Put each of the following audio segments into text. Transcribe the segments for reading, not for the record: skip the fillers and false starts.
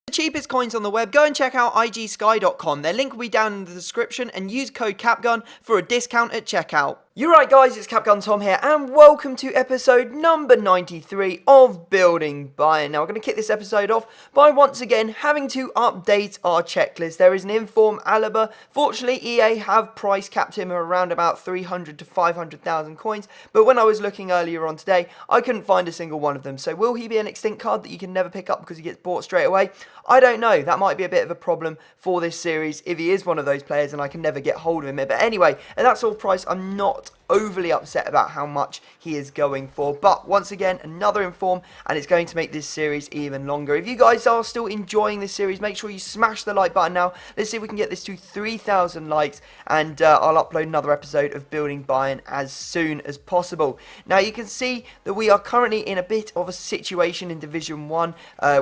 The cheapest coins on the web, go and check out igsky.com. Their link will be down in the description and use code CAPGUN for a discount at checkout. You're right guys, it's Capgun Tom here and welcome to episode number 93 of Building Bayern. Now we're going to kick this episode off by once again having to update our checklist. There is an informed Alaba. Fortunately EA have price capped him around about 300 to 500,000 coins, but when I was looking earlier on today I couldn't find a single one of them. So will he be an extinct card that you can never pick up because he gets bought straight away? I don't know, that might be a bit of a problem for this series if he is one of those players and I can never get hold of him. But anyway, at that sort of price I'm not overly upset about how much he is going for, but once again another inform and it's going to make this series even longer. If you guys are still enjoying this series, make sure you smash the like button now. Let's see if we can get this to 3,000 likes and I'll upload another episode of Building Bayern as soon as possible. Now you can see that we are currently in a bit of a situation in Division 1.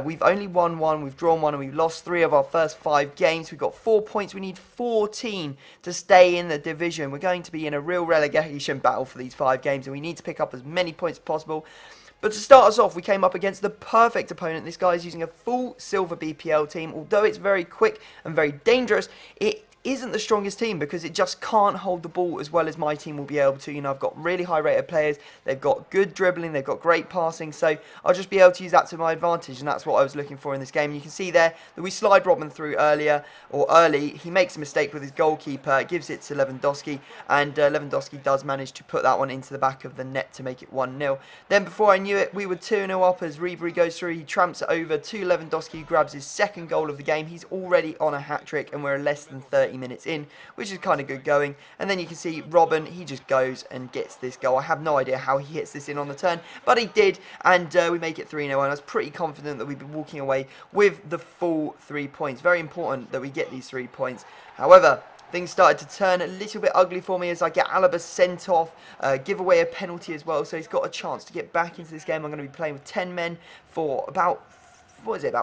We've only won one, we've drawn one and we've lost 3 of our first 5 games. We've got 4 points, we need 14 to stay in the division. We're going to be in a real relegation battle for these 5 games and we need to pick up as many points as possible. But to start us off, we came up against the perfect opponent. This guy is using a full silver BPL team. Although it's very quick and very dangerous, it isn't the strongest team because it just can't hold the ball as well as my team will be able to. You know, I've got really high rated players, they've got good dribbling, they've got great passing, so I'll just be able to use that to my advantage, and that's what I was looking for in this game. And you can see there that we slide Robin through early. He makes a mistake with his goalkeeper, gives it to Lewandowski, and Lewandowski does manage to put that one into the back of the net to make it 1-0. Then before I knew it, we were 2-0 up as Ribery goes through, he tramps it over to Lewandowski, who grabs his second goal of the game. He's already on a hat-trick and we're less than 30 minutes in, which is kind of good going. And then you can see Robin, he just goes and gets this goal. I have no idea how he hits this in on the turn, but he did, and we make it 3-0, and I was pretty confident that we'd be walking away with the full 3 points. Very important that we get these 3 points. However, things started to turn a little bit ugly for me as I get Alaba sent off, give away a penalty as well, so he's got a chance to get back into this game. I'm going to be playing with 10 men for about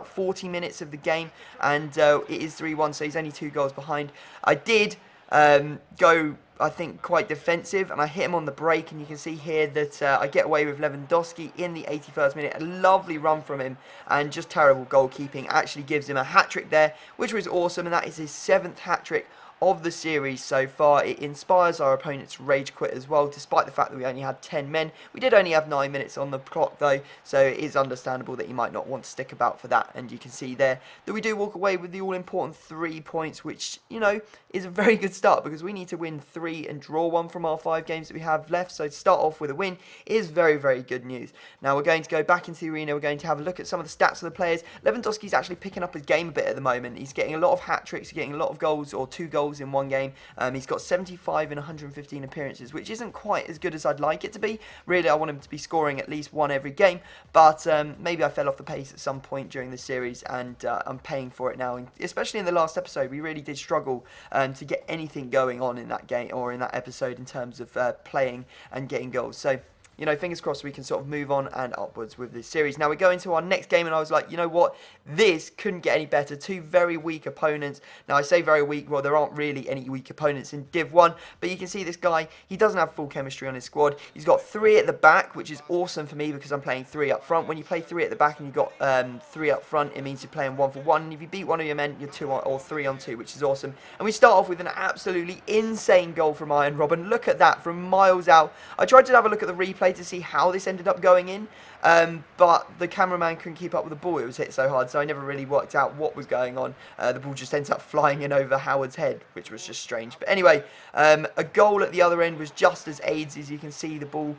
40 minutes of the game, and it is 3-1, so he's only 2 goals behind. I did go, I think, quite defensive, and I hit him on the break, and you can see here that I get away with Lewandowski in the 81st minute. A lovely run from him, and just terrible goalkeeping actually gives him a hat-trick there, which was awesome, and that is his 7th hat-trick of the series so far. It inspires our opponents to rage quit as well, despite the fact that we only had 10 men. We did only have 9 minutes on the clock though, so it is understandable that you might not want to stick about for that. And you can see there that we do walk away with the all-important 3 points, which, you know, is a very good start because we need to win 3 and draw 1 from our 5 games that we have left. So to start off with a win is very, very good news. Now we're going to go back into the arena. We're going to have a look at some of the stats of the players. Lewandowski's actually picking up his game a bit at the moment. He's getting a lot of hat-tricks, he's getting a lot of goals, or 2 goals in one game. He's got 75 in 115 appearances, which isn't quite as good as I'd like it to be. Really, I want him to be scoring at least 1 every game, but maybe I fell off the pace at some point during the series, and I'm paying for it now. And especially in the last episode, we really did struggle to get anything going on in that game or in that episode in terms of playing and getting goals. So, you know, fingers crossed we can sort of move on and upwards with this series. Now we go into our next game and I was like, you know what, this couldn't get any better. 2 very weak opponents. Now I say very weak, well there aren't really any weak opponents in Div 1, but you can see this guy, he doesn't have full chemistry on his squad. He's got 3 at the back, which is awesome for me because I'm playing 3 up front. When you play 3 at the back and you've got 3 up front, it means you're playing 1 for 1, and if you beat one of your men, you're 2 or 3 on 2, which is awesome. And we start off with an absolutely insane goal from Iron Robin. Look at that from miles out. I tried to have a look at the replay to see how this ended up going in, but the cameraman couldn't keep up with the ball. It was hit so hard, so I never really worked out what was going on. The ball just ends up flying in over Howard's head, which was just strange. But anyway, a goal at the other end was just as aids. As you can see, the ball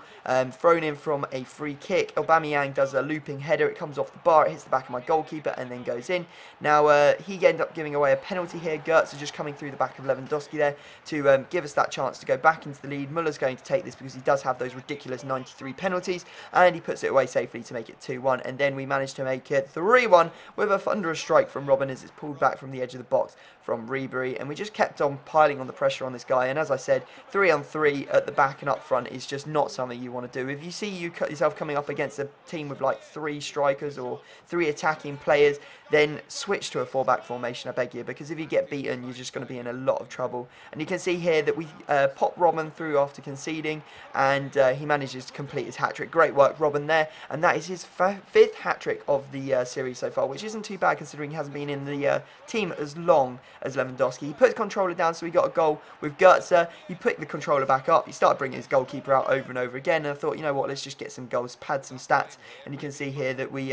thrown in from a free kick. Aubameyang does a looping header. It comes off the bar, it hits the back of my goalkeeper, and then goes in. Now, he ended up giving away a penalty here. Gertz is just coming through the back of Lewandowski there to give us that chance to go back into the lead. Muller's going to take this because he does have those ridiculous 93 penalties, and he puts it away safely to make it 2-1, and then we managed to make it 3-1 with a thunderous strike from Robin as it's pulled back from the edge of the box from Ribery, and we just kept on piling on the pressure on this guy. And as I said, 3-on-3 at the back and up front is just not something you want to do. If you see yourself coming up against a team with like 3 strikers or 3 attacking players, then switch to a 4-back formation, I beg you, because if you get beaten, you're just going to be in a lot of trouble. And you can see here that we pop Robin through after conceding, and he manages to complete his hat-trick. Great work, Robin, there. and that is his fifth hat-trick of the series so far, which isn't too bad considering he hasn't been in the team as long as Lewandowski. He put the controller down, so he got a goal with Goetze. He put the controller back up. He started bringing his goalkeeper out over and over again, and I thought, you know what, let's just get some goals, pad some stats, and you can see here that we've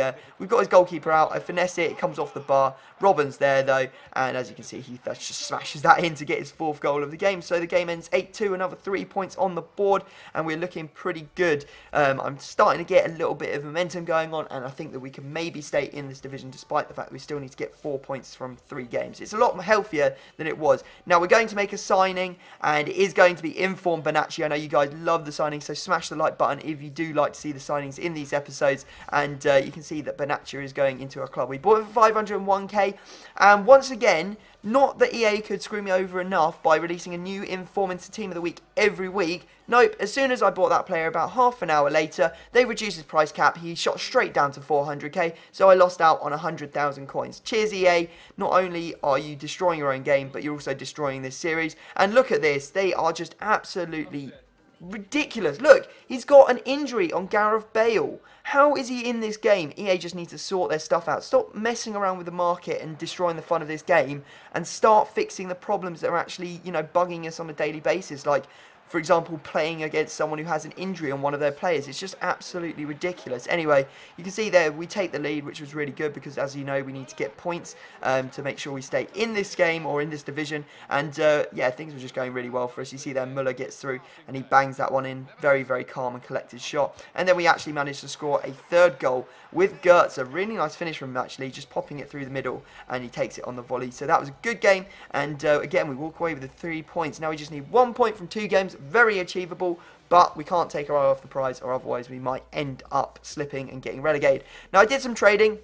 got his goalkeeper out. I finesse it comes off the bar. Robin's there though, and as you can see, he just smashes that in to get his fourth goal of the game. So the game ends 8-2, another 3 points on the board, and we're looking pretty good. I'm starting to get a little bit of momentum going on, and I think that we can maybe stay in this division despite the fact that we still need to get 4 points from 3 games. It's a lot healthier than it was. Now we're going to make a signing, and it is going to be Inform Bonacci. I know you guys love the signing, so smash the like button if you do like to see the signings in these episodes. And you can see that Bonacci is going into our club. We bought him for 501k, and once again, not that EA could screw me over enough by releasing a new Inform into Team of the Week every week. Nope, as soon as I bought that player about half an hour later, they reduced his price cap. He shot straight down to 400k, so I lost out on 100,000 coins. Cheers EA, not only are you destroying your own game, but you're also destroying this series. And look at this, they are just absolutely ridiculous. Look, he's got an injury on Gareth Bale. How is he in this game? EA just needs to sort their stuff out. Stop messing around with the market and destroying the fun of this game, and start fixing the problems that are actually, you know, bugging us on a daily basis. Like, for example, playing against someone who has an injury on one of their players. It's just absolutely ridiculous. Anyway, you can see there we take the lead, which was really good because, as you know, we need to get points to make sure we stay in this game or in this division. And, yeah, things were just going really well for us. You see there Muller gets through and he bangs that one in. Very, very calm and collected shot. And then we actually managed to score a third goal with Goetze. A really nice finish from him, actually, just popping it through the middle, and he takes it on the volley. So that was a good game. And, again, we walk away with the 3 points. Now we just need 1 point from 2 games. Very achievable, but we can't take our eye off the prize, or otherwise we might end up slipping and getting relegated. Now I did some trading.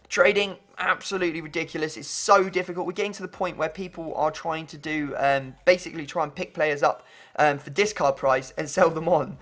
Trading, absolutely ridiculous. It's so difficult. We're getting to the point where people are trying to do, basically try and pick players up for discard price and sell them on,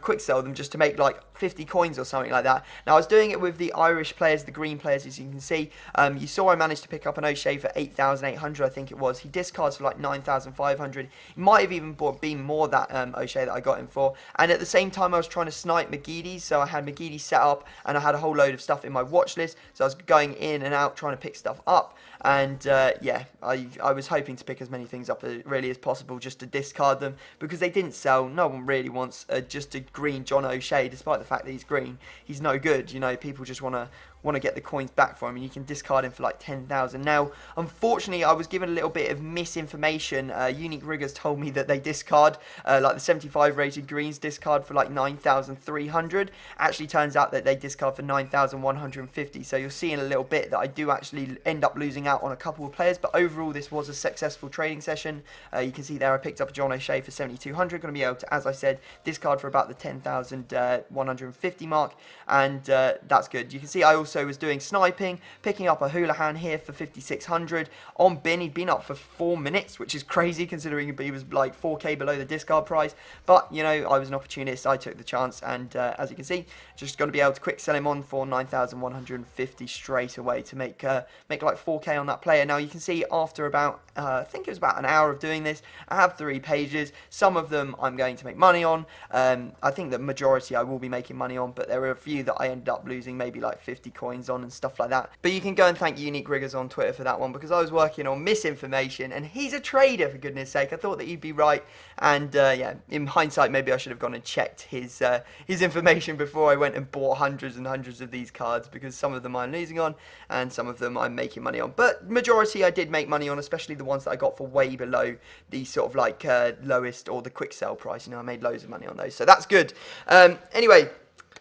quick sell them just to make like 50 coins or something like that. Now I was doing it with the Irish players, the green players, as you can see. You saw I managed to pick up an O'Shea for 8,800, I think it was. He discards for like 9,500. He might have even been more that O'Shea that I got him for. And at the same time I was trying to snipe McGeady, so I had McGeady set up and I had a whole load of stuff in my watch list. So I was going in and out trying to pick stuff up. And yeah, I was hoping to pick as many things up really as possible just to discard them, because they didn't sell. No one really wants just a green John O'Shea, despite the fact that he's green. He's no good, you know. People just want to get the coins back for him, and you can discard him for like 10,000. Now, unfortunately, I was given a little bit of misinformation. Unique Riggers told me that they discard, like the 75 rated greens discard for like 9,300. Actually turns out that they discard for 9,150. So you'll see in a little bit that I do actually end up losing out on a couple of players, but overall this was a successful trading session. You can see there I picked up a John O'Shea for 7,200. Going to be able to, as I said, discard for about the 10,150 mark, and that's good. You can see I also was doing sniping, picking up a Houlihan here for 5,600. On bin, he'd been up for 4 minutes, which is crazy considering he was like 4k below the discard price. But, you know, I was an opportunist, I took the chance, and as you can see, just going to be able to quick sell him on for 9,150 straight away to make like 4k on that player. Now, you can see after about, I think it was about an hour of doing this, I have 3 pages. Some of them I'm going to make money on. I think the majority I will be making money on, but there are a few that I ended up losing maybe like 50 coins on and stuff like that. But you can go and thank Unique Riggers on Twitter for that one, because I was working on misinformation, and he's a trader, for goodness sake. I thought that he'd be right, and yeah, in hindsight maybe I should have gone and checked his information before I went and bought hundreds and hundreds of these cards, because some of them I'm losing on and some of them I'm making money on. But majority I did make money on, especially the ones that I got for way below the sort of like lowest or the quick sell price. You know, I made loads of money on those, so that's good. Anyway,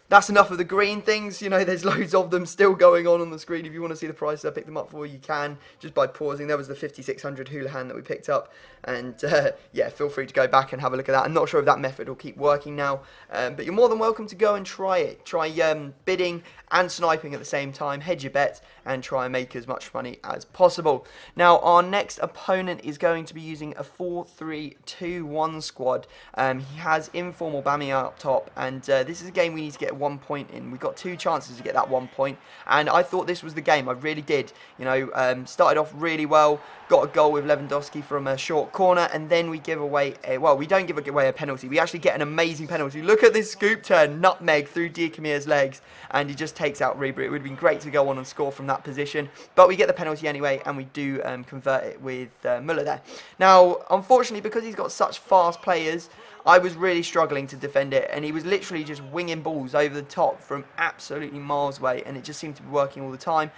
that's enough of the green things. You know, there's loads of them still going on the screen. If you want to see the prices I picked them up for, you can, just by pausing. There was the 5,600 Houlihan that we picked up. And, yeah, feel free to go back and have a look at that. I'm not sure if that method will keep working now. But you're more than welcome to go and try it. Try bidding and sniping at the same time. Hedge your bets and try and make as much money as possible. Now, our next opponent is going to be using a 4-3-2-1 squad. He has Informal Bamiya up top. And this is a game we need to get 1 point in. We got 2 chances to get that 1 point, and I thought this was the game. I really did. You know, started off really well, got a goal with Lewandowski from a short corner, and then we give away we don't give away a penalty. We actually get an amazing penalty. Look at this scoop turn, nutmeg through Diakomir's legs, and he just takes out Ribery. It would have been great to go on and score from that position, but we get the penalty anyway, and we do convert it with Müller there. Now, unfortunately, because he's got such fast players, I was really struggling to defend it, and he was literally just winging balls over the top from absolutely miles away, and it just seemed to be working all the time.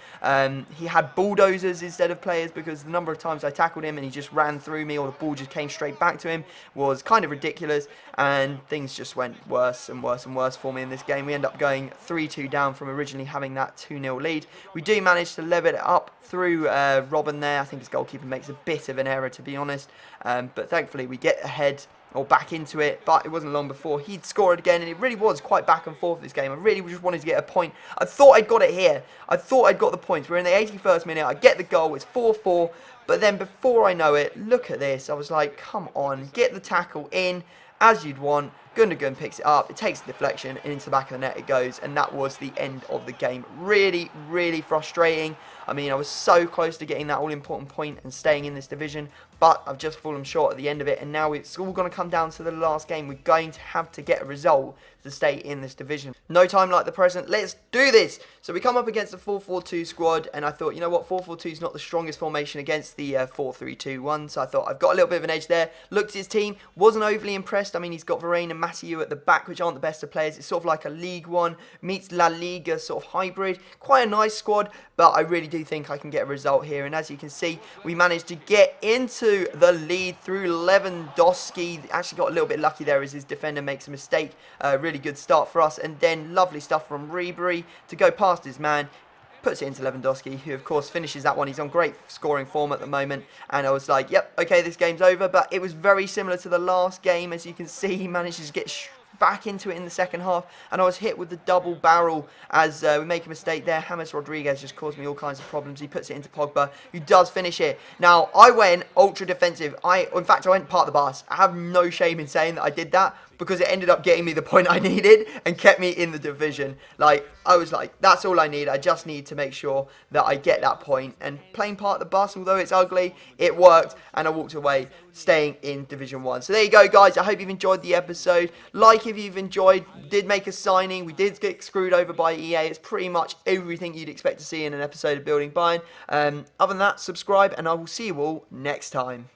He had bulldozers instead of players, because the number of times I tackled him and he just ran through me, or the ball just came straight back to him, was kind of ridiculous, and things just went worse and worse and worse for me in this game. We end up going 3-2 down from originally having that 2-0 lead. We do manage to level it up through Robin there. I think his goalkeeper makes a bit of an error, to be honest, but thankfully we get ahead, or back into it, but it wasn't long before he'd scored again, and it really was quite back and forth this game. I really just wanted to get a point. I thought I'd got it here. I thought I'd got the points. We're in the 81st minute. I get the goal. It's 4-4, but then before I know it, look at this. I was like, come on, get the tackle in as you'd want. Gundogan picks it up, it takes a deflection, and into the back of the net it goes, and that was the end of the game. Really, really frustrating. I mean, I was so close to getting that all-important point and staying in this division, but I've just fallen short at the end of it, and now it's all going to come down to the last game. We're going to have to get a result to stay in this division. No time like the present, let's do this! So we come up against a 4-4-2 squad, and I thought, you know what, 4-4-2 is not the strongest formation against the 4-3-2-1, so I thought I've got a little bit of an edge there. Looked at his team, wasn't overly impressed. I mean, he's got Varane and Massieu at the back, which aren't the best of players. It's sort of like a League One meets La Liga sort of hybrid. Quite a nice squad, but I really do think I can get a result here. And as you can see, we managed to get into the lead through Lewandowski. Actually got a little bit lucky there as his defender makes a mistake. Really good start for us. And then lovely stuff from Ribery to go past his man. Puts it into Lewandowski, who of course finishes that one. He's on great scoring form at the moment, and I was like, yep, okay, this game's over. But it was very similar to the last game. As you can see, he manages to get back into it in the second half, and I was hit with the double barrel as we make a mistake there. James Rodriguez just caused me all kinds of problems. He puts it into Pogba, who does finish it. Now, I went ultra defensive. In fact, I went part of the bus. I have no shame in saying that I did that, because it ended up getting me the point I needed and kept me in the division. Like, I was like, that's all I need. I just need to make sure that I get that point. And playing part of the bus, although it's ugly, it worked, and I walked away staying in Division 1. So there you go, guys. I hope you've enjoyed the episode. Like if you've enjoyed. Did make a signing. We did get screwed over by EA. It's pretty much everything you'd expect to see in an episode of Building Bayern. Other than that, subscribe, and I will see you all next time.